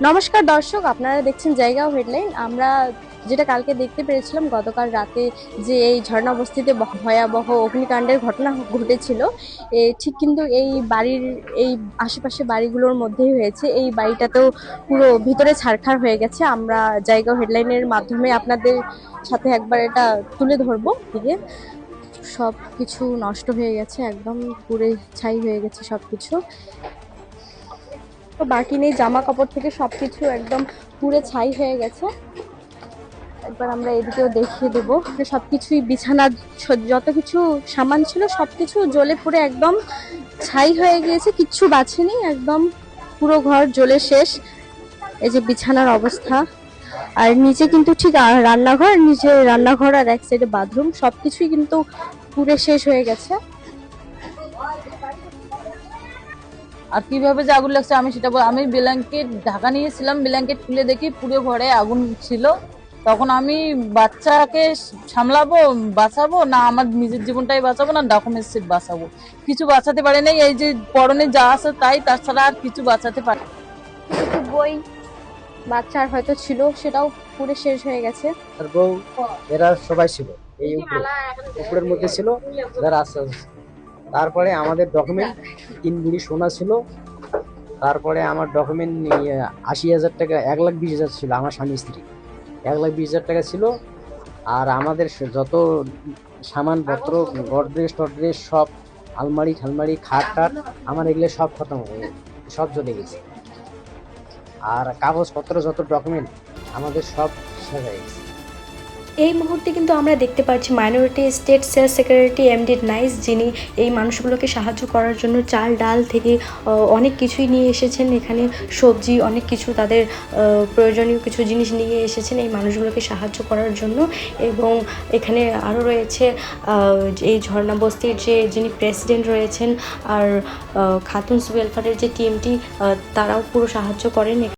নমস্কার দর্শক, আপনারা দেখছেন জায়গা ও হেডলাইন। আমরা যেটা কালকে দেখতে পেরেছিলাম গতকাল রাতে, যে এই ঝর্ণা বস্তিতে ভয়াবহ অগ্নিকাণ্ডের ঘটনা ঘটেছিল, ঠিক কিন্তু এই বাড়ির এই আশেপাশে বাড়িগুলোর মধ্যেই হয়েছে। এই বাড়িটাতেও পুরো ভিতরে ছারখার হয়ে গেছে। আমরা জায়গা ও হেডলাইনের মাধ্যমে আপনাদের সাথে একবার এটা তুলে ধরবো। দিকে সব কিছু নষ্ট হয়ে গেছে, একদম পুড়ে ছাই হয়ে গেছে সবকিছু। তো বাকি নেই, জামা কাপড় থেকে সবকিছু একদম পুড়ে ছাই হয়ে গেছে। একবার আমরা এদিকেও দেখিয়ে দেবো, সবকিছুই বিছানা যত কিছু সামান ছিল সবকিছু জ্বলে পুড়ে একদম ছাই হয়ে গিয়েছে, কিচ্ছু বাঁচেনি, একদম পুরো ঘর জ্বলে শেষ। এই যে বিছানার অবস্থা, আর নিচে কিন্তু ঠিক রান্নাঘর, নিচে রান্নাঘর আর এক সাইডে বাথরুম, সবকিছুই কিন্তু পুড়ে শেষ হয়ে গেছে। আর কিভাবে যে আগুন লাগছে আমি সেটা আমি ব্ল্যাঙ্কেট ঢাকা নিয়েছিলাম, ব্ল্যাঙ্কেট খুলে দেখি পুরো ঘরে আগুন ছিল। তখন আমি বাচ্চাকে সামলাবো, বাঁচাবো না আমার নিজের জীবনটাই বাঁচাবো, না ডকুমেন্টস বাঁচাবো, কিছু বাঁচাতে পারে নাই। এই যে পরনে যা আছে তাই, তাছাড়া আর কিছু বাঁচাতে পারে। একটু বই বাচ্চার হয়তো ছিল, সেটাও পুড়ে শেষ হয়ে গেছে। আর বউ এরা সবাই ছিল এই উপরের মধ্যে ছিল যারা আস্তে আস্তে। তারপরে আমাদের ডকুমেন্ট 3 ভরি সোনা ছিল। তারপরে আমার ডকুমেন্ট 80,000 টাকা, 1,20,000 ছিল আমার স্বামী স্ত্রী, 1,20,000 টাকা ছিল। আর আমাদের যত সামানপত্র, গডরেজ টডরেজ সব, আলমারি ঠালমারি খাট টাট, আমার এগুলো সব খতম হয়ে গেছে, সব চলে গেছে। আর কাগজপত্র যত ডকুমেন্ট আমাদের সব শেষ হয়ে গেছে। এই মুহূর্তে কিন্তু আমরা দেখতে পাচ্ছি minority state sales secretary MD নাইস, যিনি এই মানুষগুলোকে সাহায্য করার জন্য চাল ডাল থেকে অনেক কিছুই নিয়ে এসেছেন। এখানে সবজি অনেক কিছু, তাদের প্রয়োজনীয় কিছু জিনিস নিয়ে এসেছেন এই মানুষগুলোকে সাহায্য করার জন্য। এবং এখানে আরও রয়েছে এই ঝর্ণা বস্তির যিনি প্রেসিডেন্ট রয়েছেন, আর খাতুনস ওয়েলফেয়ারের যে টিমটি, তারাও পুরো সাহায্য করেন।